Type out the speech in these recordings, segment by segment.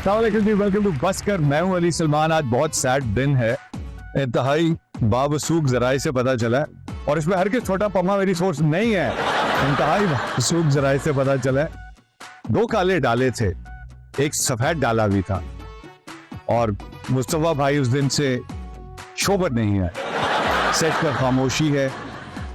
Welcome to बसकर। मैं हूं अली सलमान। आज बहुत सैड दिन है, इंतहाई बावसूख जराए से पता चला है, और इसमें हर के छोटा पम्मा मेरी सोर्स नहीं है, इंतहाई बावसूख जराए से पता चला है। 2 काले डाले थे, एक सफेद डाला भी था, और मुस्तफा भाई उस दिन से शोबत नहीं है, सेट पर खामोशी है।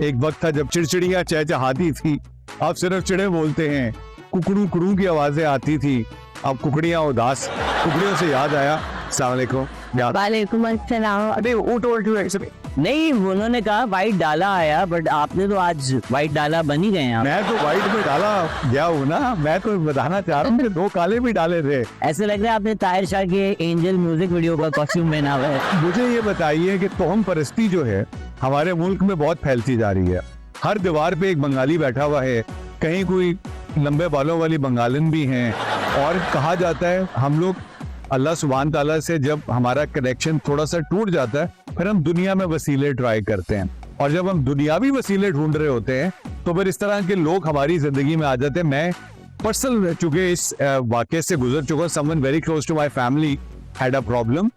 एक वक्त था जब चिड़चिड़ियां चहचहाती थी, अब सिर्फ चिड़े बोलते हैं, कुकड़ू कुकड़ू की आवाजें आती थी, अब कुकड़ियां उदास। कुकड़ियों से याद आया, अस्सलाम वालेकुम। वालेकुम अस्सलाम। अरे वो टोल्ड यू एक्चुअली, नहीं, उन्होंने कहा व्हाइट डाला आया, बट आपने तो आज व्हाइट डाला बन ही गए हैं आप। मैं तो व्हाइट में डाला गया हूँ ना, मैं तो बताना चाह रहा हूँ कि 2 काले भी डाले थे। ऐसे लग रहा है आपने ताहिर शाह के एंजल म्यूजिक वीडियो का कॉस्ट्यूम पहना हुआ है। मुझे ये बताइए कि तोहम परस्ती जो है हमारे मुल्क में बहुत फैलती जा रही है। हर दीवार पे एक बंगाली बैठा हुआ है, कहीं कोई लंबे बालों वाली बंगालन भी हैं, और कहा जाता है हम लोग अल्लाह सुब्हान ताला से जब हमारा कनेक्शन थोड़ा सा टूट जाता है, फिर हम दुनिया में वसीले ट्राई करते हैं, और जब हम दुनियावी वसीले ढूंढ रहे होते हैं तो फिर इस तरह के लोग हमारी जिंदगी में आ जाते हैं। मैं पर्सनल चूंकि इस वाकये से गुजर चुका, someone very close to my family had a problem,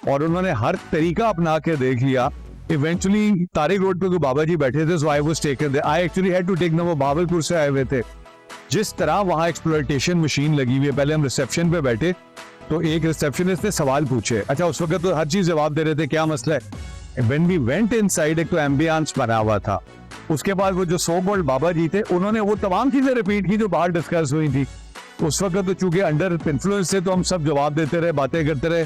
और उन्होंने हर तरीका अपना के देख लिया। इवेंचुअली तारिक रोड पे कोई बाबा जी बैठे थे, so I was taken there. I actually had to take them, वो भावलपुर से आए हुए थे। जिस तरह वहां एक्सप्लॉयटेशन मशीन लगी हुई है, पहले हम रिसेप्शन पे बैठे तो एक रिसेप्शनिस्ट ने सवाल पूछे, अच्छा उस वक्त तो हर चीज जवाब दे रहे थे, क्या मसला है। व्हेन वी वेंट इनसाइड, एक तो एम्बियंस बना हुआ था, उसके बाद वो जो सो कॉल्ड बाबा जी थे उन्होंने वो तमाम चीजें रिपीट की जो बाहर डिस्कस हुई थी। उस वक्त तो चूंकि अंडर इन्फ्लुएंस थे तो हम सब जवाब देते रहे, बातें करते रहे।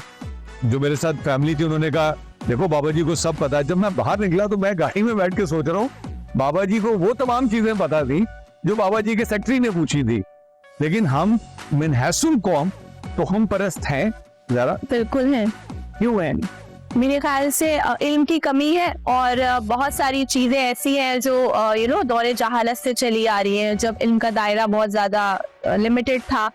जो मेरे साथ फैमिली थी उन्होंने कहा देखो बाबा जी को सब पता है। जब मैं बाहर निकला तो मैं गाड़ी में बैठ के सोच रहा हूँ बाबा जी को वो तमाम चीजें पता थी जो बाबा जी के सेक्रेटरी ने पूछी थी, लेकिन हम मिनहसुल कौम तो हम परस्त हैं जरा। बिल्कुल है, क्यों है? मेरे ख्याल से इल्म की कमी है, और बहुत सारी चीजें ऐसी हैं जो दौरे जहालत से चली आ रही हैं। जब इल्म का दायरा बहुत ज्यादा लिमिटेड था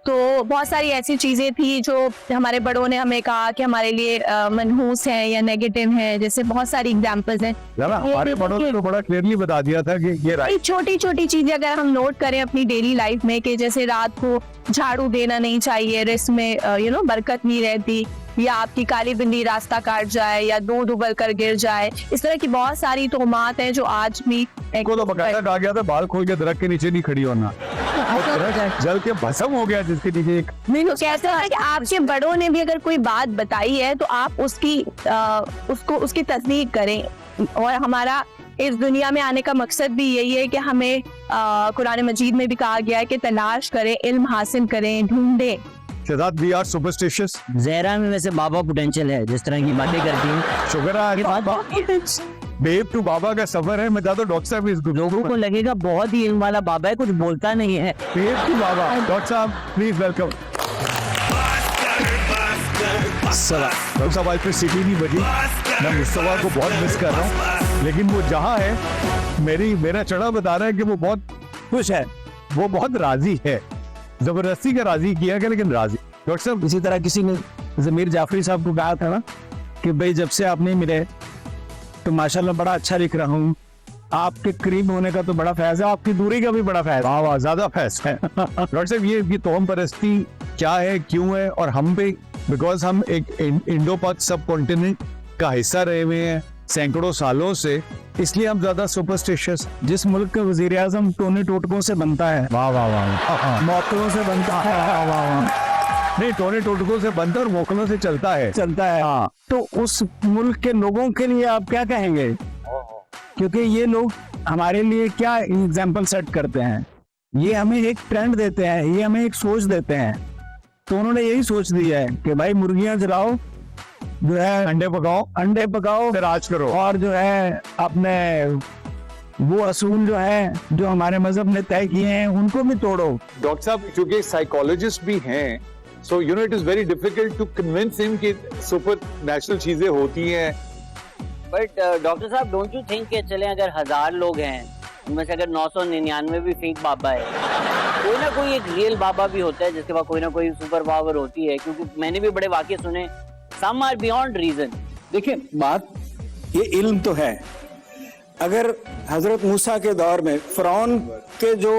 तो बहुत सारी ऐसी चीजें थी जो हमारे बड़ों ने हमें कहा कि हमारे लिए मनहूस हैं या नेगेटिव हैं। जैसे बहुत सारी एग्जांपल्स हैं, हमारे बड़ों ने तो बड़ा क्लियरली बता दिया था कि ये राइट। छोटी छोटी चीजें अगर हम नोट करें अपनी डेली लाइफ में, कि जैसे रात को झाड़ू देना नहीं चाहिए, रिस्क में बरकत नहीं रहती, या आपकी काली बिल्ली रास्ता काट जाए, या दूध उबल कर गिर जाए। इस तरह की बहुत सारी तोहमात हैं जो आज भी को तो बकायदा कहा गया था बाल खोल के दरख्त के नीचे नहीं खड़ी होना, जल के भस्म हो गया जिसके नीचे एक। नहीं, तो कैसा है कि आपके बड़ों ने भी अगर कोई बात बताई है तो आप उसकी तस्दीक करें। और हमारा इस दुनिया में आने का मकसद भी यही है कि हमें कुरान मजीद में भी कहा गया है कि तलाश करें, इल्म हासिल करें, ढूंढें। Shehzad we are superstitious. Zahra में वैसे बाबा पोटेंशियल है, जिस तरह की बातें करती हैं। शुक्र बेब टू बाबा का सफर है। मैं ज्यादा डॉक्टर साहब इस लोगों को लगेगा बहुत ही इल्म वाला बाबा है, कुछ बोलता नहीं है। बेब टू बाबा। डॉक्टर साहब प्लीज वेलकम। डॉक्टर साहब आज फिर सिटी नहीं बजी, मैं मुस्तफा को बहुत मिस कर रहा हूँ, लेकिन वो जहाँ है मेरा चढ़ा बता रहा है कि वो बहुत खुश है, वो बहुत राजी है। जबरदस्ती का राजी किया गया लेकिन राजी। डॉक्टर साहब इसी तरह किसी ने जमीर जाफरी साहब को कहा था ना कि भाई जब से आप नहीं मिले तो माशाल्लाह बड़ा अच्छा लिख रहा हूँ, आपके करीब होने का तो बड़ा फैज़ है, आपकी दूरी का भी बड़ा फैज़। वाह वाह, ज्यादा फैज़ है। डॉक्टर साहब ये तोहम परस्ती क्या है, क्यों है, और हम पे बिकॉज हम एक इंडो पाक सब कॉन्टिनेंट का हिस्सा रहे हुए हैं सैकड़ों सालों से, इसलिए हम ज्यादा सुपरस्टिशियस। जिस मुल्क का वजीर आजम टोने टोटकों से बनता है, वाह वाह वाह, मौतों से बनता है, वाह वाह, नहीं टोने टोटकों से बनता है और मोकलों से चलता है। हाँ, तो उस मुल्क के लोगों के लिए आप क्या कहेंगे? क्योंकि ये लोग हमारे लिए क्या एग्जाम्पल सेट करते हैं, ये हमें एक ट्रेंड देते हैं, ये हमें एक सोच देते हैं। तो उन्होंने यही सोच दिया है कि भाई मुर्गियां जलाओ, जो है अंडे पकाओ, फिर राज करो, और जो है अपने वो असूल जो है जो हमारे मजहब ने तय किए हैं उनको भी तोड़ो। डॉक्टर साहब चूंकि साइकोलॉजिस्ट भी हैं, so it is very difficult to convince him कि सुपर नेचुरल चीजें होती हैं। बट डॉक्टर साहब, डोंट यू थिंक कि चले अगर 1000 लोग हैं, उनमें से अगर 999 भी फेक बाबा है, कोई ना कोई एक रियल बाबा भी होता है जिसके पास कोई ना कोई सुपर पावर होती है। क्योंकि मैंने भी बड़े वाकये सुने, सम आर बियॉन्ड रीजन। देखिए बात ये इल्म तो है। अगर हजरत मूसा के दौर में फिरौन के जो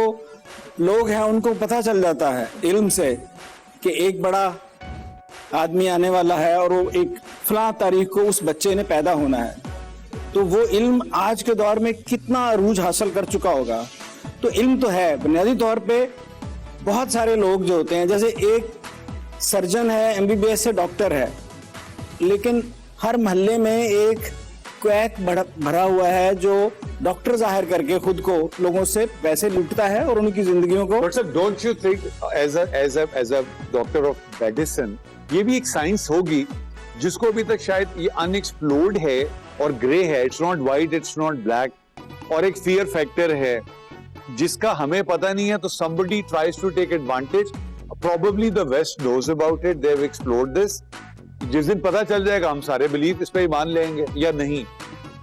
लोग हैं उनको पता चल जाता है इल्म से कि एक बड़ा आदमी आने वाला है और वो एक फलां तारीख को उस बच्चे ने पैदा होना है, तो वो इल्म आज के दौर में कितना अरूज हासिल कर चुका होगा। तो इल्म तो है, बुनियादी तौर पे बहुत सारे लोग जो होते हैं, जैसे एक सर्जन है, एमबीबीएस से डॉक्टर है, लेकिन हर मोहल्ले में एक क्वैक भरा हुआ है जो डॉक्टर जाहिर करके खुद को लोगों से पैसे लूटता है और उनकी जिंदगियों को। But sir, don't you think as a doctor of medicine, ये भी एक साइंस होगी जिसको अभी तक शायद ये अनएक्सप्लोर्ड है और ग्रे है, it's not white, it's not black, और एक फियर फैक्टर है जिसका हमें पता नहीं है, तो somebody tries to take advantage. Probably the West knows about it, they've explored this. जिस दिन पता चल जाएगा हम सारे बिलीव इस पे मान लेंगे या नहीं,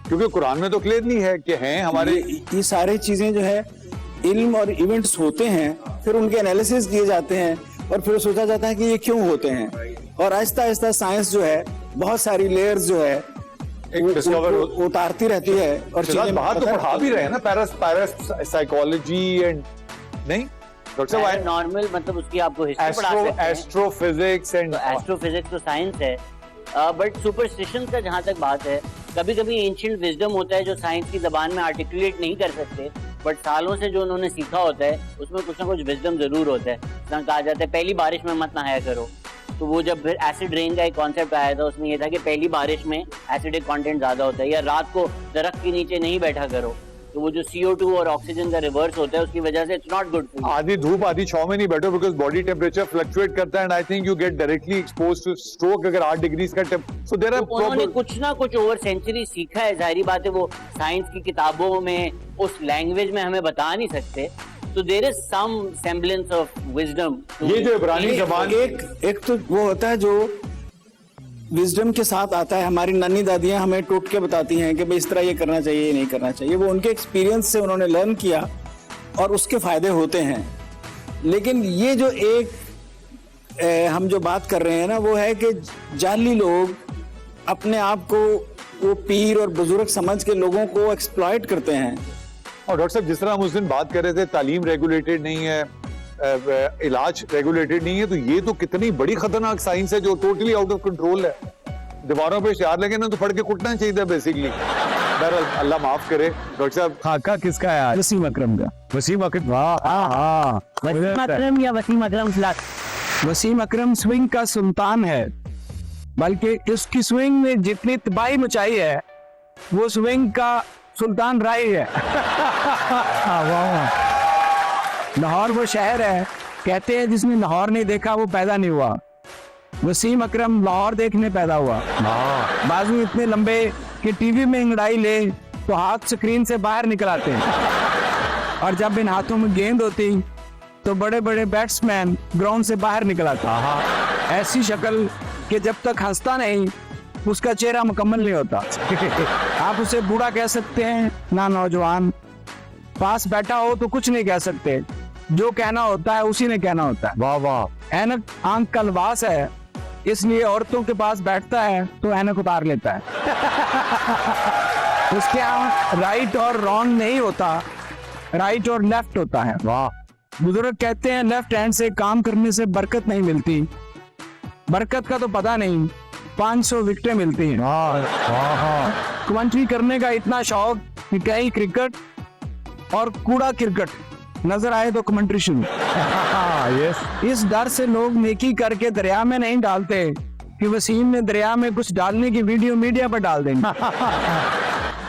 क्योंकि कुरान में तो क्लियरली है कि हैं हमारे ये सारी चीजें जो है इल्म और इवेंट्स होते हैं, फिर उनके एनालिसिस किए जाते हैं और फिर सोचा जाता है कि ये क्यों होते हैं, और आहिस्ता आहिस्ता साइंस जो है बहुत सारी लेयर्स जो है उतारती रहती है और चीजें बाहर तो पढ़ा भी रहे हैं ना, पैरासाइकोलॉजी एंड नहीं नॉर्मल, मतलब उसकी आपको हिस्ट्री पढ़ा सकते हैं, एस्ट्रोफिजिक्स एंड एस्ट्रोफिजिक्स तो साइंस है, बट सुपरस्टिशन का जहाँ तक बात है, कभी कभी एंशिएंट विजडम होता है जो साइंस की जबान में आर्टिकुलेट नहीं कर सकते, बट सालों से जो उन्होंने सीखा होता है उसमें कुछ ना कुछ विजडम जरूर होता है। जहाँ कहा जाता है पहली बारिश में मत नहाया करो, तो वो जब फिर एसिड रेन का एक कॉन्सेप्ट आया था, उसमें ये था कि पहली बारिश में एसिडिक कंटेंट ज्यादा होता है, या रात को दरख्त के नीचे नहीं बैठा करो, तो वो जो CO2 और ऑक्सीजन का रिवर्स होता है उसकी वजह से इट्स नॉट गुड। आधी धूप आधी छांव में नहीं बैठो, बिकॉज बॉडी टेम्परेचर फ्लक्चुएट करता है and I think you get directly exposed two stroke अगर 8 डिग्री का सो देयर आर उन्होंने कुछ ना कुछ ओवर सेंचुरी सीखा है, जाहिर बात है वो साइंस की किताबों में उस लैंग्वेज में हमें बता नहीं सकते, तो there is some semblance of wisdom. ये जो इब्रानी जबान एक तो वो होता है जो विजडम के साथ आता है, हमारी नानी दादियां हमें टोट के बताती हैं कि भाई इस तरह ये करना चाहिए, ये नहीं करना चाहिए, वो उनके एक्सपीरियंस से उन्होंने लर्न किया और उसके फायदे होते हैं। लेकिन ये जो एक हम जो बात कर रहे हैं ना, वो है कि जाली लोग अपने आप को वो पीर और बुजुर्ग समझ के लोगों को एक्सप्लॉइट करते हैं। और डॉक्टर साहब जिस तरह हम उस दिन बात कर रहे थे, तालीम रेगुलेटेड नहीं है, इलाज रेगुलेटेड नहीं है, तो ये तो कितनी बड़ी खतरनाक साइंस है जो टोटली आउट ऑफ कंट्रोल है। दीवारों पे इश्तिहार लगे ना तो फट के कुटना चाहिए बेसिकली। बहरहाल अल्लाह माफ करे। डॉक्टर साहब खाका किसका है आज? वसीम अकरम का। वसीम अकरम, हाँ वसीम अकरम या वसीम अकरम फ्लैट। वसीम अकरम स्विंग का सुल्तान है, बल्कि इसकी स्विंग में जितनी तबाही मचाई है वो स्विंग का सुल्तान राय है। लाहौर वो शहर है, कहते हैं जिसने लाहौर नहीं देखा वो पैदा नहीं हुआ। वसीम अकरम लाहौर देखने पैदा हुआ। बाजू इतने लंबे कि टीवी में अंगड़ाई ले तो हाथ स्क्रीन से बाहर निकल आते हैं, और जब इन हाथों में गेंद होती तो बड़े बड़े बैट्समैन ग्राउंड से बाहर निकल आते। ऐसी शक्ल कि जब तक हंसता नहीं उसका चेहरा मुकम्मल नहीं होता। आप उसे बूढ़ा कह सकते हैं ना नौजवान, पास बैठा हो तो कुछ नहीं कह सकते, जो कहना होता है उसी ने कहना होता है। वाह वाह। ऐनक आंख का लिबास है, इसलिए औरतों के पास बैठता है तो ऐनक उतार लेता है। उसके यहाँ राइट और रॉन्ग नहीं होता, राइट और लेफ्ट होता है। वाह। बुजुर्ग कहते हैं लेफ्ट हैंड से काम करने से बरकत नहीं मिलती, बरकत का तो पता नहीं, 500 विकेटें मिलती हैं। कमेंट्री करने का इतना शौक कि कहीं क्रिकेट और कूड़ा क्रिकेट नजर आए तो कमेंट्री शुरू। इस डर से लोग नेकी करके दरिया में नहीं डालते कि वसीम ने दरिया में कुछ डालने की वीडियो मीडिया पर डाल देंगे।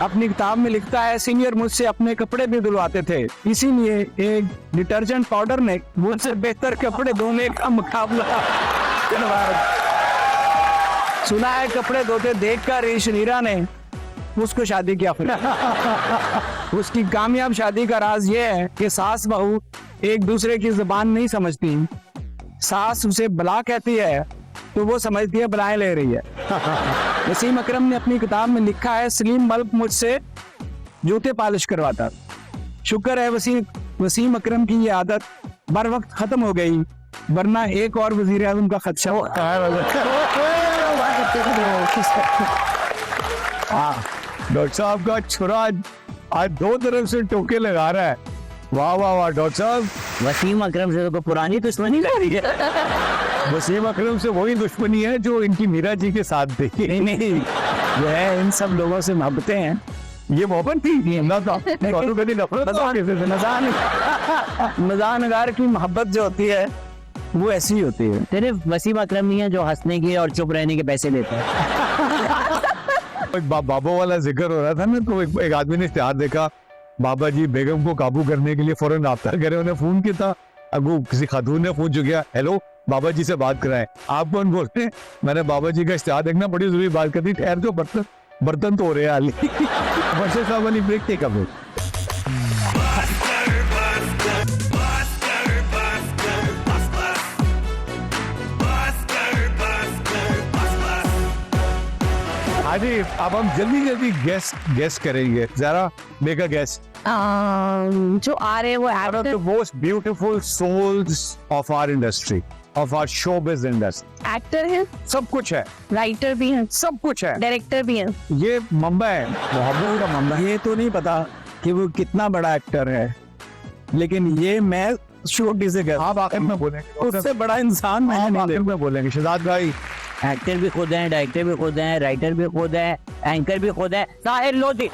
अपनी किताब में लिखता है सीनियर मुझसे अपने कपड़े भी धुलवाते थे, इसीलिए एक डिटर्जेंट पाउडर ने मुझसे बेहतर कपड़े धोने का मुकाबला। सुना है कपड़े धोते देखकर ईशनीरा ने उसको शादी किया। फिर उसकी कामयाब शादी का राज ये है कि सास बहू एक दूसरे की जुबान नहीं समझती। सास उसे बला कहती है तो वो समझती है बलाएं ले रही है। वसीम अकरम ने अपनी किताब में लिखा है सलीम मल्क मुझसे जूते पॉलिश करवाता। शुक्र है वसीम अकरम की ये आदत बर वक्त खत्म हो गई, वरना एक और वजीर आज़म का खदशा होता है। डॉक्टर साहब का छुरा आज 2 तरफ से टोके लगा रहा है। वाह वाह वाह डॉक्टर साहब, वसीम अकरम से तो पुरानी दुश्मनी लग रही है। वसीम अकरम से वही दुश्मनी है जो इनकी मीरा जी के साथ देखी। नहीं, जो है इन सब लोगों से मोहब्बतें हैं। ये मोहब्बत थी ना, तो कभी नफरत तो किसी से ना। मजानगार की मोहब्बत जो होती है वो ऐसी ही होती है। सिर्फ वसीम अकरम नहीं है जो हंसने के और चुप रहने के पैसे देते हैं। एक बाबा वाला जिक्र हो रहा था ना, तो एक आदमी ने इश्तिहार देखा, बाबा जी बेगम को काबू करने के लिए फौरन राब्ता करें। उन्हें फोन किया था, अब वो किसी खातून ने फोन चुकिया, हेलो बाबा जी से बात कराएं। आप कौन बोलते हैं? मैंने बाबा जी का इश्तिहार देखना, बड़ी जरूरी बात करनी, ठहर जो बर्तन तो हो रहे हैं हाल ही। वर्षे साहब वाली ब्रेक टेक अवे। हाँ जी, अब हम जल्दी जल्दी गेस करेंगे, जरा मेक अ गेस। जो आ रहे हैं वो One of actor the most beautiful souls of our industry, of our showbiz industry. Actor हैं, सब कुछ है, राइटर भी हैं, सब कुछ है। डायरेक्टर भी हैं। ये मुंबई है, मोहब्बत का मुंबई। ये तो नहीं पता कि वो कितना बड़ा एक्टर है, लेकिन ये मैं छोटी से कहता आप आखिर में बोलेंगे, उससे बड़ा इंसान मैं आप नहीं आखिर में बोलेंगे। शहजाद भाई, एक्टर भी खुद हैं, डायरेक्टर भी खुद हैं, राइटर भी खुद है, एंकर भी खुद है, साहिर लोधी।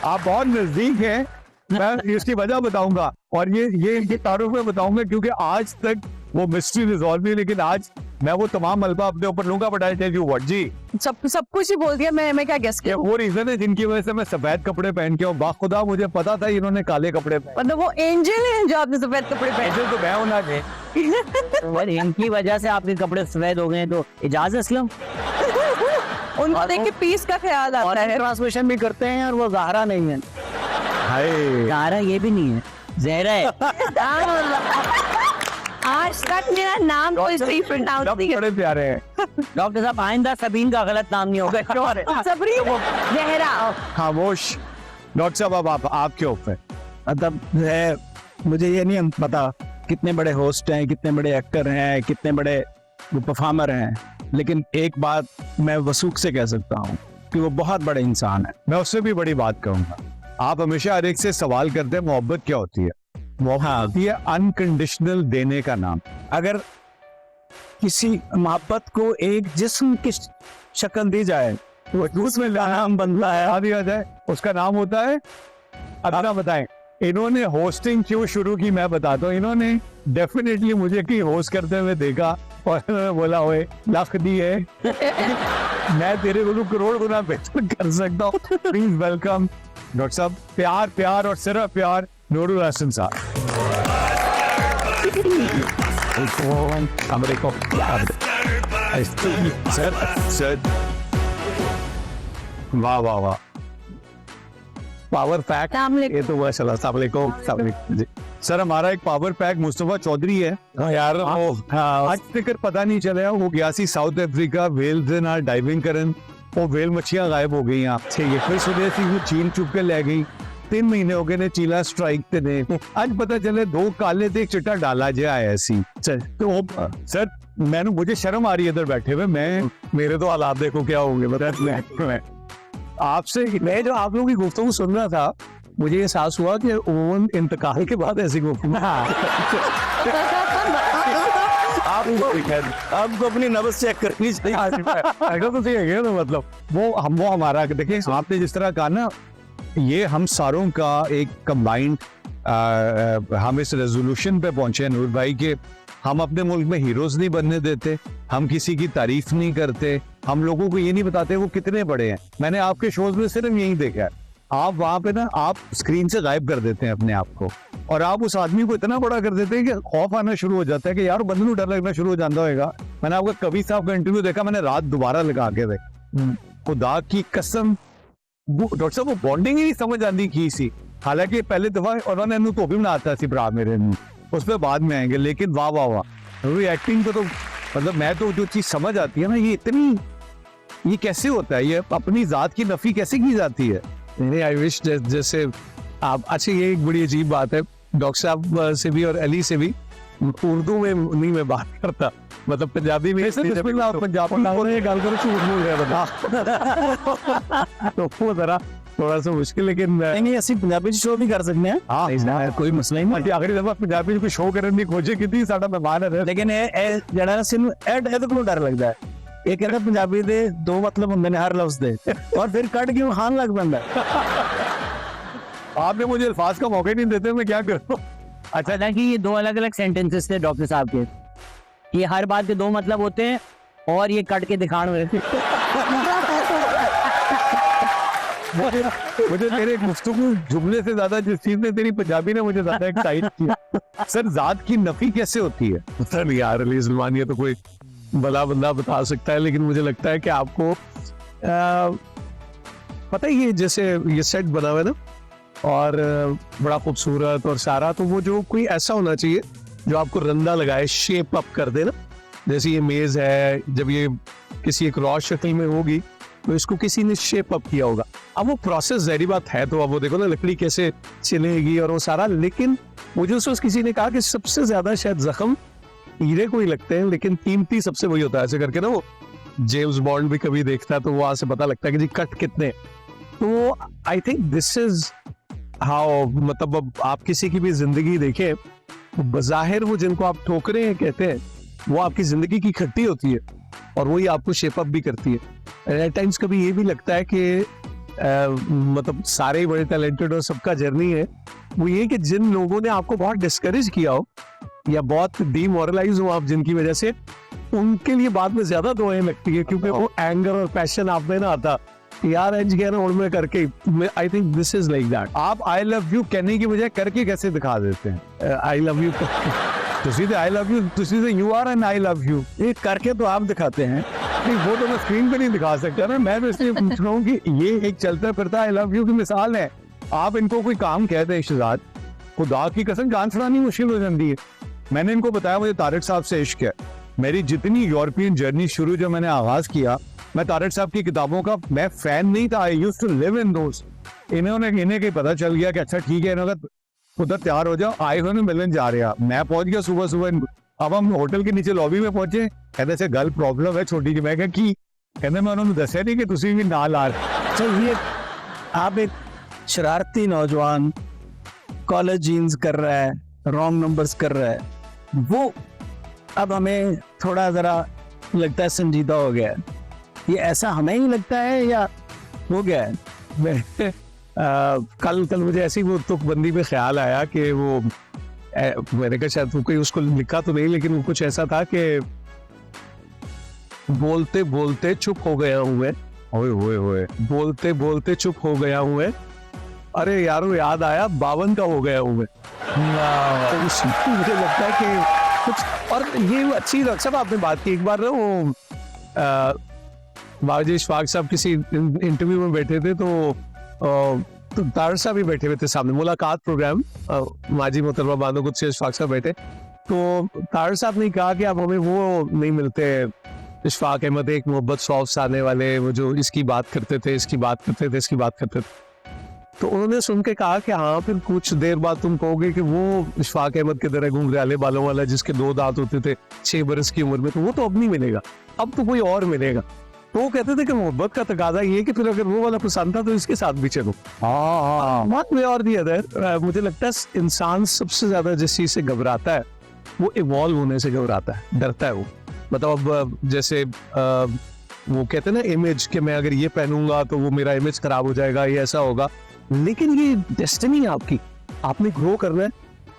आप बहुत नजदीक हैं। मैं इसकी वजह बताऊंगा, और ये तारुफ में बताऊंगा, क्योंकि आज तक वो मिस्ट्री रिजॉल्व नहीं, लेकिन आज मैं वो तमाम मलबा अपने ऊपर लूंगा। But I tell you what जी, सब कुछ ही बोल दिया। मैं क्या गेस ये करूं? वो रीजन है जिनकी वजह से मैं सफेद कपड़े पहन के, और बाखुदा मुझे पता था इन्होंने काले कपड़े पहने। मतलब वो एंजल है जो आपने सफेद कपड़े पहने। ऐसे तो मैं होना थे। और इनकी वजह से आपके कपड़े सफेद हो गए हैं, तो इजाज असलम उनको देख के पीस का ख्याल आता है। ट्रांसलेशन भी करते हैं, और वो ज़हरा नहीं है। हाय, ज़हरा ये भी नहीं है, जहरा है। आज तक मेरा नाम कोई सही प्रोनाउंस सब नहीं बड़े प्यारे हैं। डॉक्टर साहब आइंदा सबीन का गलत नाम नहीं होगा। श्योर है। सबरी जहरा। खामोश। डॉक्टर साहब, अब आपके ऊपर। मतलब है, मुझे ये नहीं पता कितने बड़े होस्ट हैं, कितने बड़े एक्टर हैं, कितने बड़े परफॉर्मर हैं, लेकिन एक बात मैं वसूख से कह सकता हूँ कि वो बहुत बड़े इंसान है। मैं उससे भी बड़ी बात कहूंगा। आप हमेशा हर एक से सवाल करते हैं मोहब्बत क्या होती है। मोहब्बत होती है अनकंडीशनल देने का नाम। अगर किसी मोहब्बत को एक जिस्म की शक्ल दी जाए तो उसमें नाम बनता है। याद आ जाए, उसका नाम होता है, अपना बताएं। इन्होंने होस्टिंग क्यों शुरू की मैं बताता हूँ। इन्होंने डेफिनेटली मुझे की होस्ट करते हुए देखा, और इन्होंने बोला हुए लख दी है, मैं तेरे को करोड़ गुना बेहतर कर सकता हूँ। प्लीज वेलकम डॉक्टर साहब। प्यार प्यार और सिर्फ प्यार, नूरुल हसन साहब। सर वाह वाह वाह, पावर पैक। ये तो वह चला। अस्सलाम वालेकुम जी। सर, हमारा एक पावर पैक मुस्तफा चौधरी है। यार आज तक पता नहीं चला वो गया सी साउथ अफ्रीका, वेल दे नाल डाइविंग करन, वो वेल मच्छियां गायब हो गई हैं। फिर सुबह सी वो चील चुप के ले गई। 3 महीने हो गए ने चीला स्ट्राइक ते ने। आज पता चले 2 काले ते एक चिट्टा डाला जे आया सी। तो सर मुझे शर्म आ रही है इधर बैठे हुए। मेरे तो हालात देखो क्या होंगे। मैं आपसे, मैं जो आप लोगों की गुफ्तगू सुन रहा था, मुझे एहसास हुआ कि ओवन इंतकाल के बाद ऐसी गुफ्तगू आपको अपनी नब्ज चेक करनी चाहिए। ऐसा तो सही है ना, मतलब वो हमारा देखिए, आपने जिस तरह कहा ना, ये हम सारों का एक कंबाइंड, हम इस रेजोल्यूशन पे पहुंचे नूर भाई के हम अपने मुल्क में हीरोज नहीं बनने देते, हम किसी की तारीफ नहीं करते, हम लोगों को ये नहीं बताते वो कितने बड़े हैं। मैंने आपके शोज में सिर्फ यही देखा है, आप वहां पे ना आप स्क्रीन से गायब कर देते हैं अपने आप को, और आप उस आदमी को इतना बड़ा कर देते हैं कि खौफ आना शुरू हो जाता है कि यार बंदे को डर लगना शुरू हो जाता होगा। मैंने आपका कवि साहब का इंटरव्यू देखा, मैंने रात दोबारा लगा के देख, खुदा की कसम डॉक्टर साहब वो बॉन्डिंग ही नहीं समझ आती की सी। हालांकि पहले दफा उन्होंने तो भी बनाता सी भरा मेरे, उस पर बाद में आएंगे, लेकिन वाह वाह वाह, एक्टिंग को तो मतलब मैं तो जो चीज समझ आती है ना, ये इतनी, ये कैसे होता है, ये अपनी जात की नफी कैसे की जाती है। नहीं, आई विश जैसे आप, अच्छा ये एक बड़ी अजीब बात है, डॉक्टर साहब से भी और अली से भी उर्दू में नहीं मैं बात करता, मतलब पंजाबी में पंजाबी गल करो झूठ बोल रहे बता। तो वो जरा थोड़ा सा मुश्किल, लेकिन नहीं ਅਸੀਂ ਪੰਜਾਬੀ ਚ ਸ਼ੋਅ ਵੀ ਕਰ ਸਕਦੇ ਹਾਂ हाँ ਕੋਈ ਮਸਲਾ ਹੀ ਨਹੀਂ ਅਸੀਂ ਆਖਰੀ ਦਫਾ ਪੰਜਾਬੀ ਚ ਕੋਈ ਸ਼ੋਅ ਕਰਨ ਦੀ ਕੋਸ਼ਿਸ਼ ਕੀਤੀ, ਸਾਡਾ ਮਹਿਮਾਨ ਹੈ ਲੇਕਿਨ ਇਹ ਜਿਹੜਾ ਨਾ ਸਾਨੂੰ ਇਹਦੇ ਕੋਲੋਂ ਡਰ ਲੱਗਦਾ ਹੈ। ਇਹ ਕਹਿੰਦਾ ਪੰਜਾਬੀ ਦੇ ਦੋ ਮਤਲਬ ਹੁੰਦੇ ਨੇ ਹਰ ਲਫ਼ਜ਼ ਦੇ, ਔਰ ਫਿਰ ਕੱਢ ਕੇ ਉਹ ਖਾਣ ਲੱਗ ਪੈਂਦਾ ਹੈ। आपने मुझे अल्फाज का मौका ही नहीं देते, मैं क्या करूँ। अच्छा था कि ये दो अलग अलग सेंटेंसेस थे डॉक्टर साहब के, ये हर बात के दो मतलब होते हैं और ये कट के दिखाने हुए थे। मुझे तेरे गुफ्तगू जुमले से ज्यादा जिस चीज ने तेरी पंजाबी ने मुझे ज्यादा एक्साइट किया। सर जात की नफी कैसे होती है? पता नहीं यार, अली सलमान ये तो कोई भला बंदा बता सकता है, लेकिन मुझे लगता है कि आपको पता ही है, जैसे ये सेट बना हुआ है ना, और बड़ा खूबसूरत और सारा, तो वो जो कोई ऐसा होना चाहिए जो आपको रंदा लगाए, शेप अप कर दे ना। जैसे ये मेज है, जब ये किसी एक रॉ शक्ल में होगी तो इसको किसी ने शेप अप किया होगा। अब वो प्रोसेस जहरी बात है, तो अब वो देखो ना लकड़ी कैसे चलेगी और वो सारा। लेकिन मुझे उस वक्त किसी ने कहा कि सबसे ज्यादा शायद जख्म हीरे को ही लगते हैं, लेकिन कीमती सबसे वही होता है। ऐसे करके ना वो जेम्स बॉन्ड भी कभी देखता है तो वहां से पता लगता है कि जी कट कितने। तो I think this is how, मतलब अब आप किसी की भी जिंदगी देखें तो बज़ाहिर वो जिनको आप ठोकरे कहते हैं वो आपकी जिंदगी की खट्टी होती है और वही आपको शेप अप भी करती है। एट टाइम्स कभी ये भी लगता है कि मतलब सारे ही बड़े टैलेंटेड और सबका जर्नी है वो ये कि जिन लोगों ने आपको बहुत डिस्करेज किया हो या बहुत डीमोरलाइज हो आप जिनकी वजह से, उनके लिए बाद में ज्यादा दुआएं लगती है, क्योंकि वो एंगर और पैशन आप में ना आता यार इंज गया ना उड़मे करके। I think this is like that. आप आई लव यू कहने की बजाय करके कैसे दिखा देते हैं I love you? I love you, you are and I love you, ये करके तो आप दिखाते हैं। नहीं वो तो मैं स्क्रीन पे नहीं दिखा सकता ना, मैं तो इसलिए पूछ रहा हूँ कि ये एक चलता फिरता आई लव यू की मिसाल है। आप इनको कोई काम कहते हैं शहजाद, खुदा की कसम जान छुड़ानी मुश्किल हो जाती है। मैंने इनको बताया मुझे तारिक साहब से इश्क है। मेरी जितनी यूरोपियन जर्नी शुरू जब मैंने आगाज किया, मैं तारिक साहब की किताबों का मैं फैन नहीं था, I used to live in those. इन्हें कहीं पता चल गया कि अच्छा ठीक है, इन्होंने उधर तैयार हो जाओ, आए हुए मिलन जा रहे हैं। मैं पहुंच गया सुबह सुबह, अब हम होटल के नीचे लॉबी में पहुंचे, कहते से गल प्रॉब्लम है छोटी जी। मैं की कहते मैं उन्होंने दसिया नहीं कि तुसी भी नाल आ रहे। अच्छा ये आप एक शरारती नौजवान कॉलेज जीन्स कर रहा है, रॉन्ग नंबर्स कर रहा है, वो अब हमें थोड़ा जरा लगता है संजीदा हो गया है। ये ऐसा हमें ही लगता है या हो गया है? कल मुझे ऐसी वो तुकबंदी में ख्याल आया कि वो मैंने कहा शायद कोई उसको लिखा तो नहीं, लेकिन वो कुछ ऐसा था कि बोलते बोलते चुप हो गया हूँ मैं, ओए बोलते बोलते चुप हो गया हूँ मैं, अरे यारो याद आया 52 का हो गया हूँ मैं। तो मुझे लगता है कि कुछ, और ये अच्छी सब आपने बात की। एक बार ना वो बाबूजी इशफाक साहब किसी इंटरव्यू में बैठे थे, तो तार साहब भी बैठे हुए थे सामने, मुलाकात प्रोग्राम, माजी मोहतरमा बानो कुछ से इशफाक साहब बैठे, तो तार साहब ने कहा कि अब हमें वो नहीं मिलते इशफाक अहमद, एक मोहब्बत सौफ साने वाले, वो जो इसकी बात करते थे, इसकी बात करते थे, इसकी बात करते थे। तो उन्होंने सुन के कहा कि हाँ फिर कुछ देर बाद तुम कहोगे कि वो इशफाक अहमद के तरह घुंघराले बालों वाला जिसके 2 दांत होते थे 6 बरस की उम्र में, तो वो तो अब नहीं मिलेगा, अब तो कोई और मिलेगा। तो वो कहते थे कि मोहब्बत का तकाजा ये कि फिर अगर वो वाला पसंद था तो इसके साथ भी चलो। बात में और भी अदर, मुझे लगता है इंसान सबसे ज्यादा जिस चीज से घबराता है वो इवॉल्व होने से घबराता है, डरता है वो। मतलब अब जैसे वो कहते हैं ना इमेज, कि मैं अगर ये पहनूंगा तो वो मेरा इमेज खराब हो जाएगा, ये ऐसा होगा। लेकिन ये डेस्टिनी है आपकी, आपने ग्रो करना है,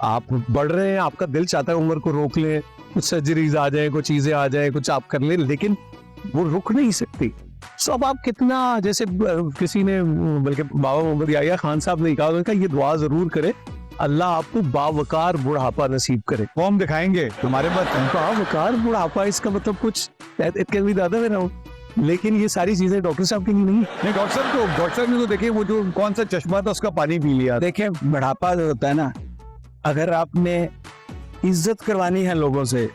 आप बढ़ रहे हैं, आपका दिल चाहता है उम्र को रोक लें, कुछ सर्जरीज आ जाए, कुछ चीजें आ जाए, कुछ आप कर लें, लेकिन वो रुक नहीं सकती। सो अब आप कितना, जैसे किसी ने, बल्कि बाबा मोहम्मद याहिया खान साहब ने कहा, उन्होंने कहा ये दुआ जरूर करे अल्लाह आपको बावकार बुढ़ापा नसीब करे। वो हम दिखाएंगे तुम्हारे पास बावकार बुढ़ापा, इसका मतलब कुछ भी दादा में रहा, लेकिन ये सारी चीजें डॉक्टर साहब की नहीं। डॉक्टर साहब ने तो देखिए वो जो कौन सा चश्मा था उसका पानी पी लिया। देखिए बुढ़ापा जो होता है ना, अगर आपने इज्जत करवानी है लोगों से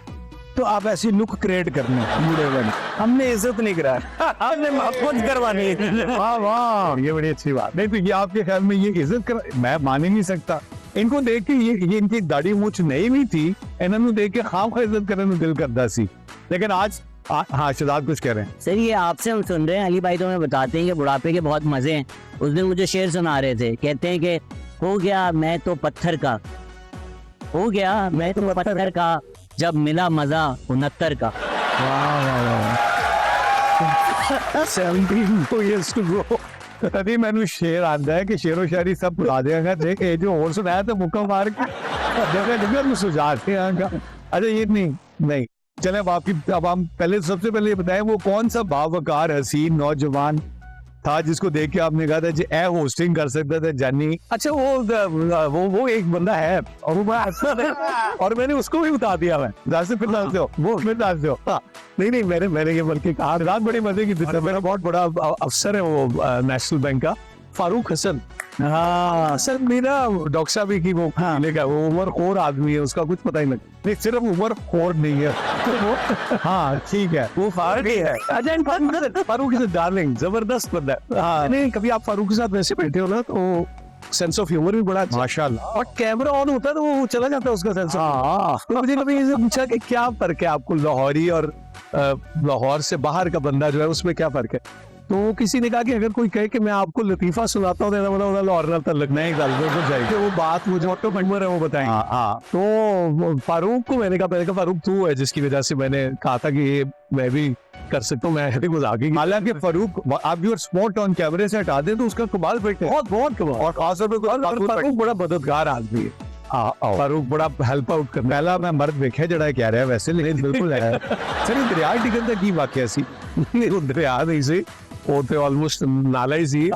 तो आप ऐसी लुक क्रिएट करने बूढ़े बने। हमने इज्जत नहीं करा, हमने खुद करवानी है। वाह वाह, ये बड़ी अच्छी बात। नहीं तो ये आपके ख्याल में ये इज्जत कर, मैं मान ही नहीं सकता। इनको देख के ये इनकी दाढ़ी मूछ नहीं भी थी, इन्होंने देख के खाम खा इज्जत करने में दिल करता सी। लेकिन आज हाँ शहजाद कुछ कह रहे हैं। सर ये आपसे हम सुन रहे हैं, अली भाई तो हमें बताते हैं कि बुढ़ापे के बहुत मजे हैं। उस दिन मुझे शेर सुना रहे थे, कहते हैं कि हो गया मैं तो पत्थर का, हो गया मैं तो पत्थर का, जब मिला मजा 69 का। 17 years to go। तभी मैंने शेर आता है कि शेरो शायरी सब भुला देगा। देख ये जो और सुनाया तो मुक्का मार के जगह जगह सुझाते हैं। अच्छा ये नहीं चले अब हम पहले सबसे पहले ये बताएं वो कौन सा बावकार हसीन नौजवान था जिसको देख के आपने कहा था जी ए होस्टिंग कर सकता था जानी। अच्छा वो एक बंदा है और वो बड़ा अच्छा है और मैंने उसको भी बता दिया। मैं फिर डालते हो वो फिर डालते हो। हाँ नहीं मैंने ये बल्कि कहा रात बड़ी मजे की। मेरा बहुत बड़ा अफसर है वो नेशनल बैंक का, फारूक हसन। हाँ सर मेरा डॉक्टर साहब की वो वो उमर खोर आदमी है, उसका कुछ पता ही नहीं सिर्फ उमर खोर नहीं है तो वो हाँ ठीक है वो फारूक ही है। फारूक इज डार्लिंग, जबरदस्त बंदा है। हाँ नहीं कभी आप फारूक के साथ वैसे बैठे हो ना तो सेंस ऑफ ह्यूमर भी बड़ा माशाल्लाह, और कैमरा ऑन होता है तो वो चला जाता है उसका सेंस। हाँ तो मुझे कभी इसे पूछा कि क्या फर्क है आपको लाहौरी और लाहौर से बाहर का बंदा जो है उसमें क्या फर्क है, तो किसी ने कहा कि अगर कोई कहे कि मैं आपको लतीफा सुनाता हूँ तो लाहौर तक लगना ही जाएगी वो बात मुझे ऑटोमेटिक है वो बताएं। तो फारूक को मैंने कहा फारूक तू है जिसकी वजह से मैंने कहा था कि ये मैं भी कर सकता हूँ। मैं मजाक ही, हालांकि फारूक आप भी स्पॉट ऑन कैमरे से हटा दे तो उसका कमाल फिट है, बहुत कमाल, और खासतौर पर फारूक बड़ा मददगार आदमी है। फारूक बड़ा हेल्प आउट कर पहला मैं मर्द वेख्या जड़ा कह रहा है वैसे, लेकिन बिल्कुल है सर दरिया टिकन का की वाकया सी दरिया नहीं सी वो तो ऑलमोस्ट नाला ही सी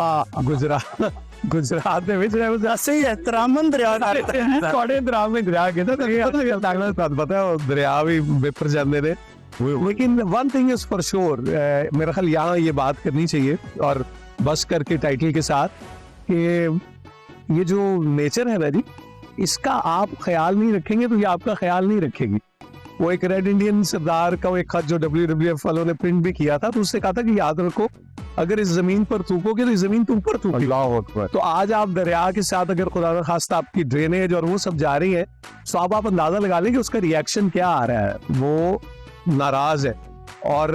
गुजरात ਦੇ ਵਿੱਚ ऐसे ही एहतरामन दरिया करते हैं थोड़े दरिया में दरिया कहता पता है दरिया भी विपर जाते ने। लेकिन one thing is for sure मेरा ख्याल यहाँ ये बात करनी चाहिए और बस करके टाइटल के साथ कि ये जो नेचर है ना जी इसका आप ख्याल नहीं रखेंगे तो ये आपका ख्याल नहीं रखेगी। वो एक रेड इंडियन सरदार का एक खत जो WWF वालों ने प्रिंट भी किया था तो उससे कहा था कि याद रखो अगर इस जमीन पर थूकोगे तो इस जमीन तुम पर थूकेगी। तो आज आप दरिया के साथ अगर खुदा न खास्ता आपकी ड्रेनेज और वो सब जा रही है तो आप अंदाजा लगा लें कि उसका रिएक्शन क्या आ रहा है, वो नाराज है। और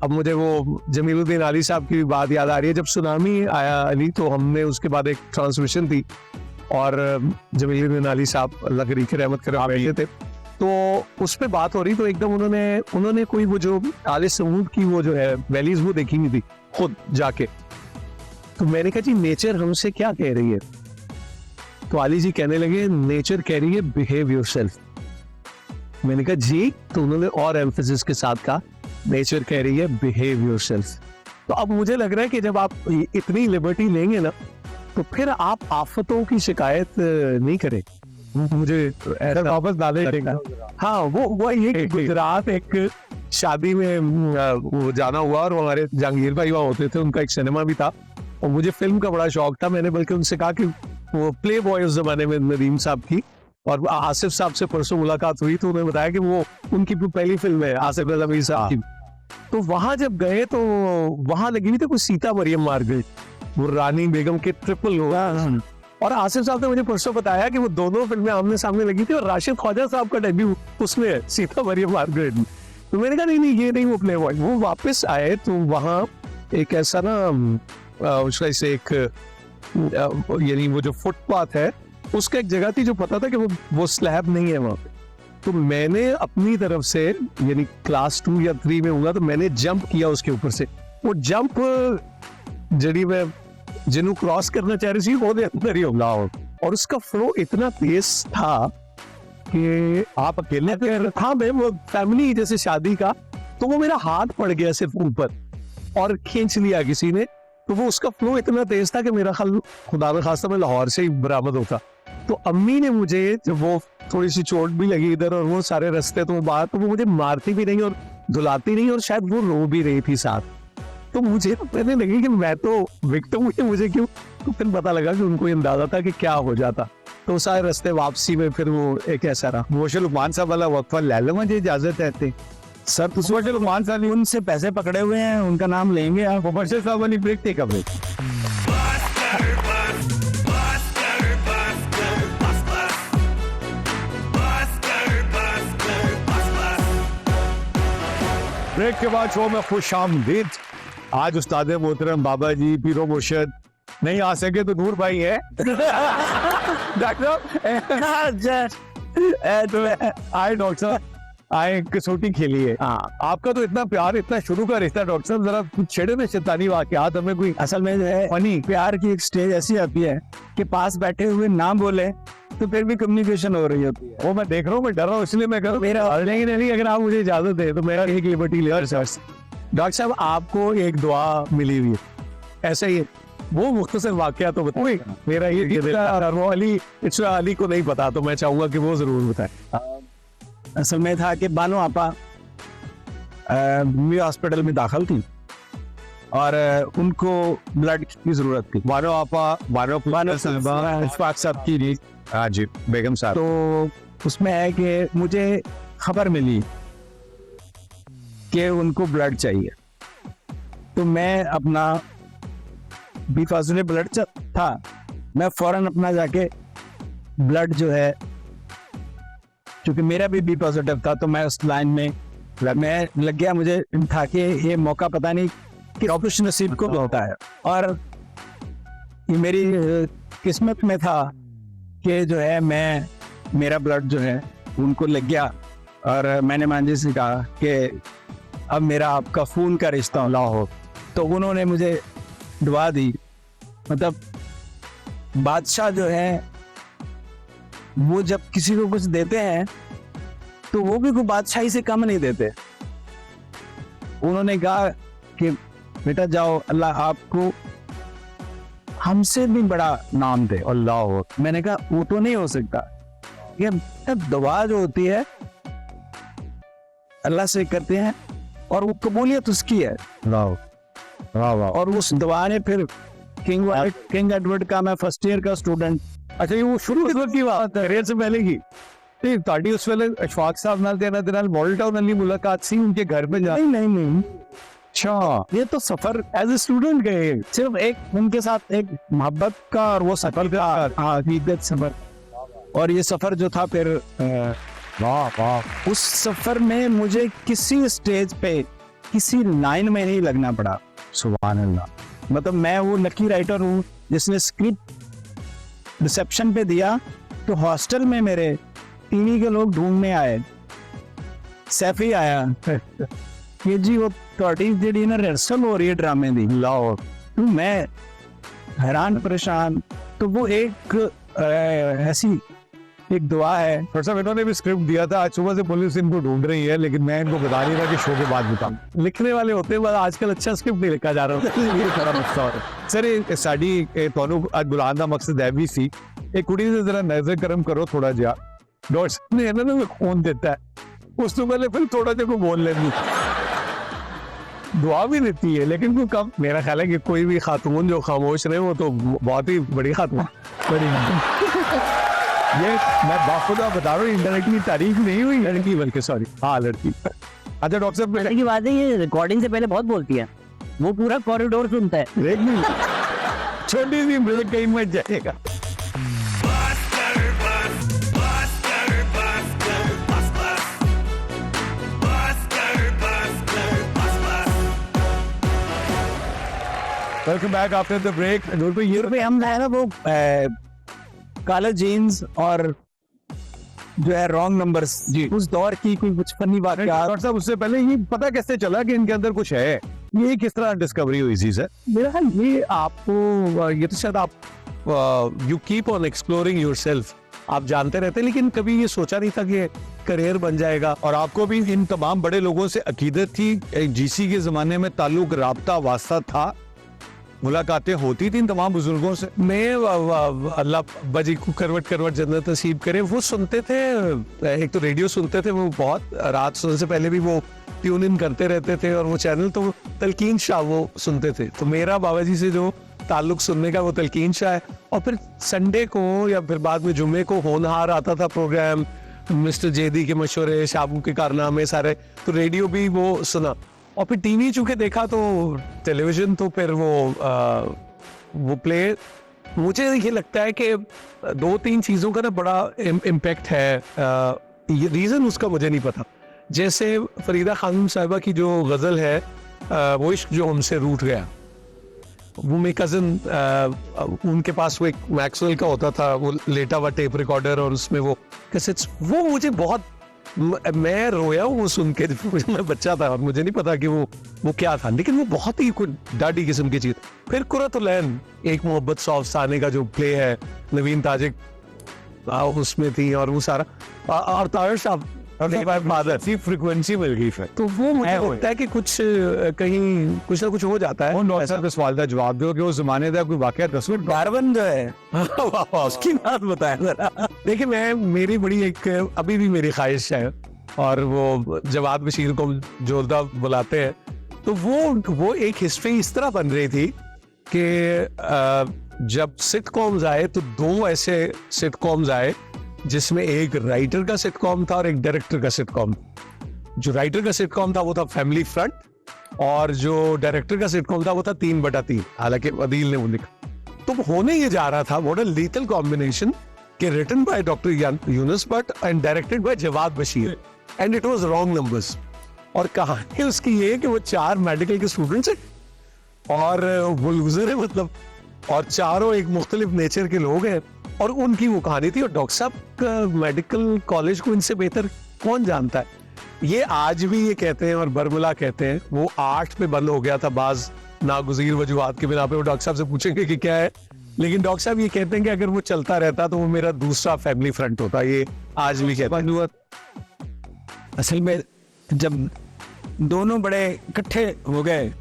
अब मुझे वो जमीलुद्दीन अली साहब की बात याद आ रही है, जब सुनामी आया अली तो हमने उसके बाद एक ट्रांसमिशन थी और जमीलुद्दीन अली साहब अल्लाह करीम की रहमत करे बैठे थे तो उस पे बात हो रही तो एकदम उन्होंने कोई वो जो आले समूद की वो जो है वैलीज वो देखी नहीं थी खुद जाके। तो मैंने कहा जी नेचर हमसे क्या कह रही है, तो आली जी कहने लगे नेचर कह रही है बिहेव योरसेल्फ। मैंने कहा जी, तो उन्होंने और एम्फेसिस के साथ कहा नेचर कह रही है बिहेव योरसेल्फ। तो अब मुझे लग रहा है कि जब आप इतनी लिबर्टी लेंगे ना तो फिर आप आफतों की शिकायत नहीं करें। मुझे वापस डाले हाँ वो एक गुजरात एक शादी में वो जाना हुआ और हमारे जहांगीर भाई वहाँ होते थे, उनका एक सिनेमा भी था और मुझे फिल्म का बड़ा शौक था। मैंने बल्कि उनसे कहा कि वो प्ले बॉय उस जमाने में नदीम साहब की और आसिफ साहब से परसों मुलाकात हुई तो उन्होंने बताया कि वो उनकी पहली फिल्म है आसिफ अमीर साहब की। तो वहां जब गए तो वहां लगी हुई थी कुछ सीता मरियम मार गई, वो रानी बेगम के ट्रिपल हुआ। और आसिफ साहब ने मुझे परसों बताया कि वो दोनों फिल्में आमने सामने लगी थी और राशिद ख्वाजा साहब का डेब्यू उसमें है, सीता मरियम मार्गरेट। तो मैंने कहा नहीं ये नहीं वो प्ले बॉय। वो वापस आए तो वहाँ एक ऐसा ना उसका इसे एक यानी वो जो फुटपाथ है उसका एक जगह थी जो पता था कि वो स्लैब नहीं है वहाँ पे। तो मैंने अपनी तरफ से यानी क्लास 2 या 3 में हुआ तो मैंने जंप किया उसके ऊपर से। वो जंप जड़ी में जिन्हों क्रॉस करना चाह रही थी वो अंदर ही होगा और उसका फ्लो इतना तेज था कि आप अकेले हाँ मैं वो फैमिली जैसे शादी का तो वो मेरा हाथ पड़ गया सिर्फ ऊपर और खींच लिया किसी ने। तो वो उसका फ्लो इतना तेज था कि मेरा ख्याल खुदा न खास्ता में लाहौर से ही बरामद होता। तो अम्मी ने मुझे जब वो थोड़ी सी चोट भी लगी इधर और वो सारे रास्ते तो बात तो वो मुझे मारती भी नहीं और धुलाती नहीं और शायद वो रो भी रही थी साथ। तो मुझे पहले लगी कि मैं तो विक्टिम हुई, मुझे क्यों, तो फिर पता लगा कि उनको ये अंदाजा था कि क्या हो जाता। तो सारे रास्ते वापसी में फिर वो एक ऐसा रहा। वो लुकमान साहब वाला वक्फा ले लो, मुझे इजाजत है सर। उस वक्त लुकमान साहब उनसे पैसे पकड़े हुए हैं, उनका नाम लेंगे आप। बशर साहब वाली ब्रेक थे कभी ब्रेक के बाद शो में खुश आमदीद। आज उस्ताद मोहतरम बाबा जी पीरो मुर्शद नहीं आ सके तो नूर भाई है। डॉक्टर आए डॉक्टर साहब आए, कसौटी खेली है। आपका तो इतना प्यार, इतना शुरू का रिश्ता डॉक्टर साहब, जरा कुछ छेड़े में शैतानी वाकयात हमें कोई। असल में जो है फनी प्यार की एक स्टेज ऐसी आती है कि पास बैठे हुए ना बोले तो फिर भी कम्युनिकेशन हो रही होती है। वो मैं देख रहा हूँ, मैं डर रहा हूँ, इसलिए मैं कह रहा हूँ नहीं, अगर आप मुझे इजाजत दे तो मेरा एक लिबर्टी ले। डॉक्टर साहब आपको एक दुआ मिली हुई है, ऐसा ही है वो मुख्तसर वाकया तो बताइए। मेरा ये अली को नहीं पता, तो मैं चाहूंगा कि वो जरूर बताए। असल में था कि बानो आपा हॉस्पिटल में दाखिल थी और उनको ब्लड की जरूरत थी। बानो इशफाक साहब की। हाँ जी, बेगम साहब। तो उसमें है कि मुझे खबर मिली कि उनको ब्लड चाहिए, तो मैं अपना बी पॉजिटिव ब्लड था, मैं फौरन अपना जाके ब्लड जो है, क्योंकि मेरा भी बी पॉजिटिव था, तो मैं उस लाइन में मैं लग गया। मुझे था कि ये मौका पता नहीं कि खुश नसीब को होता है, और ये मेरी किस्मत में था कि जो है मेरा ब्लड जो है उनको लग गया। और मैंने मांझी से कहा कि अब मेरा आपका खून का रिश्ता हो, तो उन्होंने मुझे दुआ दी। मतलब बादशाह जो है वो जब किसी को कुछ देते हैं तो वो भी कोई बादशाही से कम नहीं देते। उन्होंने कहा कि बेटा जाओ, अल्लाह आपको हमसे भी बड़ा नाम दे। अल्लाह। मैंने कहा वो तो नहीं हो सकता, ये दुआ जो होती है अल्लाह से करते हैं और वो कबूलियत उसकी है। और उस दुआ ने फिर किंग एडवर्ड का, मैं फर्स्ट ईयर का स्टूडेंट। अच्छा, ये वो शुरू की बात है, रेल से पहले की। ताड़ी उस वेले अशफाक साहब नाल तेरा मॉडल टाउन वाली मुलाकात सी, उनके घर पे जा। नहीं। अच्छा, ये तो सफर एज ए स्टूडेंट गए, सिर्फ एक उनके साथ एक मोहब्बत का और वो सफर का। हाँ, अकीदत सफर। और ये सफर जो था फिर वाह, उस सफर में मुझे किसी स्टेज पे किसी लाइन में नहीं लगना पड़ा। सुभान अल्लाह। मतलब मैं वो लकी राइटर हूँ जिसने स्क्रिप्ट रिसेप्शन पे दिया, तो हॉस्टल में मेरे टीवी के लोग ढूंढने आए। सैफी आया कि जी वो थोड़ी जी ना रिहर्सल हो रही है ड्रामे दी, लाओ। तो मैं हैरान परेशान। तो वो एक ऐसी एक दुआ है। डॉक्टर साहब इन्होंने भी स्क्रिप्ट दिया था, आज सुबह से पुलिस इनको ढूंढ रही है, लेकिन मैं इनको बता नहीं रहा कि शो के बाद बताऊं। लिखने वाले होते हैं, आजकल अच्छा स्क्रिप्ट नहीं लिखा जा रहा ये थोड़ा मसला है। सर साड़ी ਤੁਹਾਨੂੰ ਅੱਜ ਬੁਲਾਉਣ ਦਾ ਮਕਸਦ ਹੈ ਵੀ ਸੀ, एक कुड़ी से जरा नजर करम करो थोड़ा जिहा। डॉक्टर साहब ने ਇਹਨਾਂ ਨੂੰ खून देता है, उस तो पहले फिर थोड़ा जिहा को बोल लेंगी, दुआ भी देती है, लेकिन कोई कम। मेरा ख्याल है कि कोई भी खातून जो खामोश रहे वो तो बहुत ही बड़ी खातून, बड़ी। ये मैं बाखुदा बता रहा हूँ, इंडायरेक्टली तारीफ नहीं हुई लड़की, बल्कि सॉरी हाँ लड़की। अच्छा डॉक्टर साहब की बात है, ये रिकॉर्डिंग से पहले बहुत बोलती है, वो पूरा कॉरिडोर सुनता है। छोटी सी ब्रेक कहीं मत जाएगा। Welcome back after the break. Noor भाई, ये हम है ना वो काला जीन्स और जो है रॉन्ग नंबर्स जी, उस दौर की कोई कुछ फनी बात। डॉक्टर साहब उससे पहले ये पता कैसे चला कि इनके अंदर कुछ है, ये किस तरह डिस्कवरी हुई थी सर? मेरा ख्याल ये आपको, ये तो शायद आप you keep on exploring yourself, आप जानते रहते, लेकिन कभी ये सोचा नहीं था कि करियर बन जाएगा। और आपको भी इन तमाम बड़े लोगों से अकीदत थी, जीसी के जमाने में ताल्लुक राब्ता वास्ता था, मुलाकातें होती थी इन तमाम बुजुर्गों से। मैं अल्लाह बजी को करवट करवट जन्नत नसीब करे, वो सुनते थे, एक तो रेडियो सुनते थे वो बहुत, रात सोने से पहले भी वो ट्यून इन करते रहते थे, और वो चैनल तो तलकीन शाह वो सुनते थे। तो मेरा बाबा जी से जो ताल्लुक सुनने का वो तलकीन शाह है। और फिर संडे को या फिर बाद में जुम्मे को होनहार आता था प्रोग्राम, मिस्टर जेदी के मशवरे, शाबू के कारनामे सारे, तो रेडियो भी वो सुना। और फिर टीवी चूंकि देखा तो टेलीविजन, तो फिर वो प्ले। मुझे ये लगता है कि 2-3 चीज़ों का ना बड़ा इम्पैक्ट है। रीज़न उसका मुझे नहीं पता, जैसे फरीदा खानम साहिबा की जो गजल है वो इश्क जो हमसे रूठ गया, वो मेरे कजन उनके पास वो एक मैक्सवेल का होता था, वो लेटा हुआ टेप रिकॉर्डर और उसमें वो कैसेट्स, वो मुझे बहुत मैं रोया हूँ वो सुन के। मैं बच्चा था और मुझे नहीं पता कि वो क्या था, लेकिन वो बहुत ही डाडी किस्म की चीज। फिर कुरतुलैन, एक मोहब्बत सौ अफसाने का जो प्ले है, नवीन ताजिक उसमें थी और वो सारा, और ताहिर साहब फादर, फ्रीक्वेंसी मिल गई फिर। तो वो मुझे लगता है कि कुछ कहीं कुछ ना कुछ हो जाता है। डॉक्टर साहब इस सवाल का जवाब दो कि उस जमाने का कोई वाकया 10 मिनट कार्बन जो है उसकी बात बताया जरा। देखिए मैं, मेरी बड़ी एक अभी भी मेरी ख्वाहिश है, और वो जवाद बशीर को जोरदा बुलाते हैं, तो वो एक हिस्ट्री इस तरह बन रही थी कि जब सिटकॉम्स आए तो 2 ऐसे सिटकॉम्स आए जिसमें एक राइटर का सिटकॉम था और एक डायरेक्टर का सिटकॉम। जो राइटर का सिटकॉम था वो था फैमिली फ्रंट, और जो डायरेक्टर का सिटकॉम था वो था 3/3, हालांकि अदील ने वो लिखा। तो होने ये जा रहा था व्हाट अ लीथल कॉम्बिनेशन के written by doctor Yunus but and directed by Jawad Bashir, and it was wrong numbers. और कहानी उसकी ये कि वो 4 मेडिकल के स्टूडेंट्स हैं और वो लूजर है मतलब, और चारों एक मुख्तलिफ नेचर के लोग हैं, और उनकी वो कहानी थी। और डॉक्टर साहब मेडिकल कॉलेज को इनसे बेहतर कौन जानता है। ये आज भी ये कहते हैं और बरमुला कहते हैं, वो 8 पे बंद हो गया था बाज नागुज़ीर वजूहात के बिना पे। वो डॉक्टर साहब से पूछेंगे कि क्या है, लेकिन डॉक्टर साहब ये कहते हैं कि अगर वो चलता रहता तो वो मेरा दूसरा फैमिली फ्रंट होता। ये आज भी कहते हैं। असल में जब दोनों बड़े इकट्ठे हो गए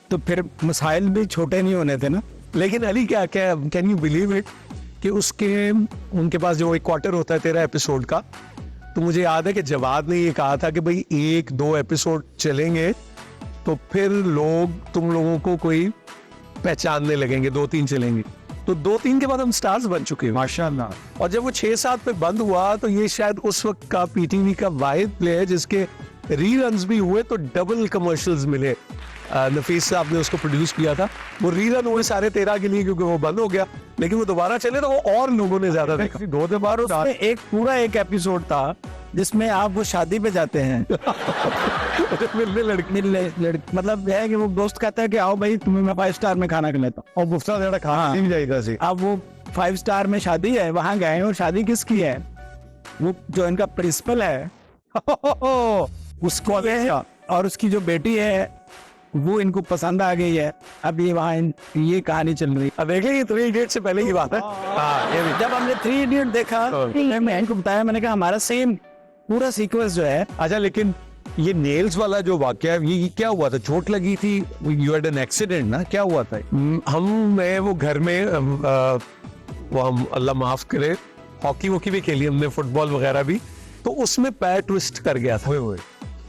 तो फिर मसाइल भी छोटे नहीं होने थे ना। लेकिन अली क्या कैन यू बिलीव इट कि उनके पास जो एक क्वार्टर होता है 13 एपिसोड का, तो मुझे याद है कि जवाद ने ये कहा था कि भाई 1-2 एपिसोड चलेंगे तो फिर तुम लोगों को कोई पहचानने लगेंगे, 2-3 चलेंगे। तो 2-3 के बाद हम स्टार्स बन चुके हैं माशाल्लाह। और जब वो 6-7 पे बंद हुआ तो ये शायद उस वक्त का पीटीवी का वाहिद प्ले है जिसके रीरन्स भी हुए तो डबल कमर्शियल्स मिले। नफीस साहब ने उसको प्रोड्यूस किया था। वो रीरन हुए सारे 13 के लिए क्योंकि वो बंद हो गया, लेकिन वो दोबारा चले तो वो और लोगों ने ज्यादा देखा। 2 बार उसमें एक पूरा एपिसोड था जिसमें आप वो शादी पे जाते हैं मिलने लड़की मतलब है कि वो दोस्त कहता है कि आओ भाई तुम्हें मैं 5 स्टार में खाना खिलाता हूँ, और गुफ्ता ज़्यादा खाना नहीं जाएगा सी। अब वो 5 स्टार में शादी है, वहां गए और शादी किसकी है, वो जो इनका प्रिंसिपल है उसको और उसकी जो बेटी है वो इनको पसंद आ गई है। अब ये वहाँ ये कहानी चल रही है। अब देखें 3 इडियट से पहले की बात है। जब हमने 3 इडियट देखा मैं इनको बताया, मैंने कहा हमारा सेम पूरा सीक्वेंस जो है। अच्छा, लेकिन ये नेल्स वाला जो वाकया है ये क्या हुआ था? चोट लगी थी, यू हैड एन एक्सीडेंट ना, क्या हुआ था? मैं वो घर में वो हम अल्लाह माफ करे हॉकी वॉकी भी खेली हमने, फुटबॉल वगैरह भी, तो उसमें पैर ट्विस्ट कर गया था।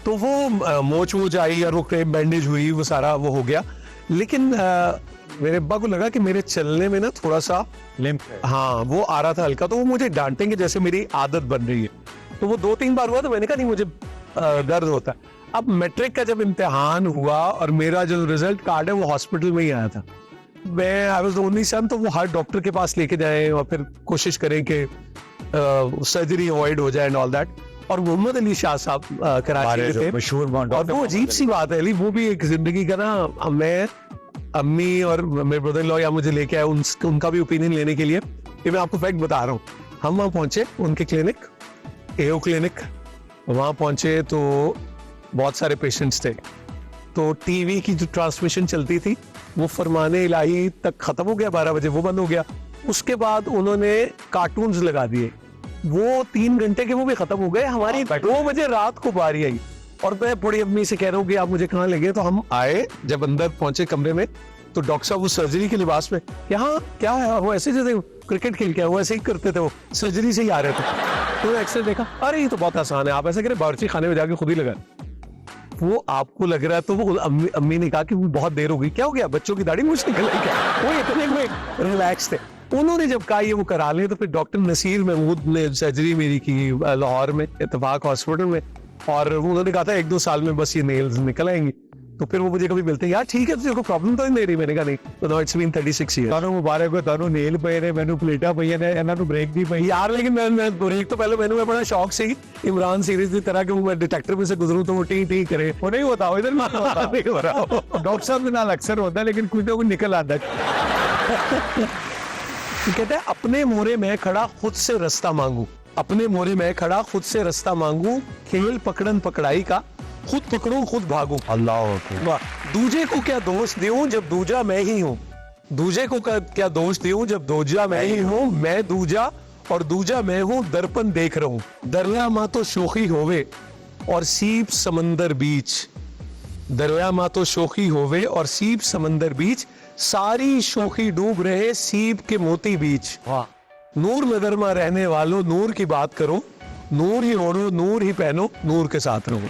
तो वो मोच वोच आई और वो क्रेप बैंडेज हुई, वो सारा वो हो गया। लेकिन मेरे अब्बा को लगा कि मेरे चलने में ना थोड़ा सा लिम्प, हाँ वो आ रहा था हल्का, तो वो मुझे डांटेंगे जैसे मेरी आदत बन रही है। तो वो 2-3 बार हुआ तो मैंने कहा नहीं मुझे दर्द होता है। अब मैट्रिक का जब इम्तिहान हुआ और मेरा जो रिजल्ट कार्ड है वो हॉस्पिटल में ही आया था, मैं I was the only son, तो वो हर डॉक्टर के पास लेके जाए और फिर कोशिश करें कि सर्जरी अवॉइड हो जाए एंड ऑल दैट। और मोहम्मद अली शाह साहब कराची के थे, मशहूर और वो अजीब सी बात है अली, वो भी एक जिंदगी का ना, मैं अम्मी और मेरे ब्रदर इन लॉ यहाँ मुझे लेके आए उनका भी ओपिनियन लेने के लिए। ये मैं आपको फैक्ट बता रहा हूँ। हम वहाँ पहुंचे उनके क्लिनिक, एओ क्लिनिक, वहाँ पहुंचे तो बहुत सारे पेशेंट्स थे। तो टीवी की जो ट्रांसमिशन चलती थी वो फरमाने इलाही तक खत्म हो गया, 12 बजे वो बंद हो गया। उसके बाद उन्होंने कार्टून्स लगा दिए, वो 3 घंटे के वो भी खत्म हो गए। हमारी 2 बजे रात को बारी आई और मैं बड़ी अम्मी से कह रहा हूँ कि आप मुझे कहाँ ले गए। तो हम आए, जब अंदर पहुंचे कमरे में तो डॉक्टर साहब वो सर्जरी के लिबास में, यहाँ क्या है, वो ऐसे जैसे क्रिकेट खेल के वो ऐसे ही करते थे, वो सर्जरी से ही आ रहे थे। तो एक्सरे देखा, अरे ये तो बहुत आसान है, आप ऐसा करें बावर्ची खाने में जाके खुद ही लगा। वो आपको लग रहा है, तो वो अम्मी ने कहा कि वो बहुत देर हो गई, क्या हो गया, बच्चों की दाढ़ी मूछ निकल आई क्या? वो इतने में रिलैक्स थे। उन्होंने जब कहा ये वो करा ले, तो फिर डॉक्टर नसीर महमूद ने सर्जरी मेरी की लाहौर में इत्तेफाक हॉस्पिटल में, और उन्होंने कहा था 1-2 साल में बस ये नेल्स निकल आएंगी। तो फिर वो मुझे कभी मिलते हैं, यार ठीक है तुझे कोई प्रॉब्लम तो नहीं दे रही, मैंने कहा नहीं, तो नाउ इट्स बीन 36 ईयर्स। ਤੁਹਾਨੂੰ ਮੁਬਾਰਕ ਹੋ, ਤੁਹਾਨੂੰ ਨੇਲ ਪਏ ਨੇ, ਮੈਨੂੰ ਪਲੇਟਾਂ ਪਈਆਂ ਨੇ, ਇਹਨਾਂ ਨੂੰ ਬ੍ਰੇਕ ਦੀ ਪਈ। यार लेकिन मैं ब्रेक तो पहले मैं बड़ा शौक से ही इमरान सीरीज की तरह कि मैं डिटेक्टर में से गुजरूं तो वो टी टी करे, वो नहीं होता, वो इधर नहीं होता। नहीं हो रहा। डॉक्टर साहब के नाल अक्सर होता है, लेकिन कुछ ना कुछ निकल आता है। कहते हैं अपने मोरे में खड़ा खुद से रास्ता मांगू, अपने मोरे में खड़ा खुद से रास्ता मांगू, खेल पकड़न पकड़ाई का खुद पकड़ूं खुद भागू। अल्लाह दूजे को क्या दोष दूं जब दूजा मैं ही हूँ, दूजे को क्या दोष दूं जब दूजा मैं ही हूँ, मैं दूजा और दूजा मैं हूँ, दर्पण देख रहा हूँ, दरिया माँ तो शोखी होवे और सीप समंदर बीच, दरिया माँ तो शोखी होवे और सीप समंदर बीच, सारी शोखी डूब रहे सीप के मोती बीच। नूर नजर में रहने वालों नूर की बात करो, नूर ही ओढ़ो नूर ही पहनो, नूर के साथ रहो।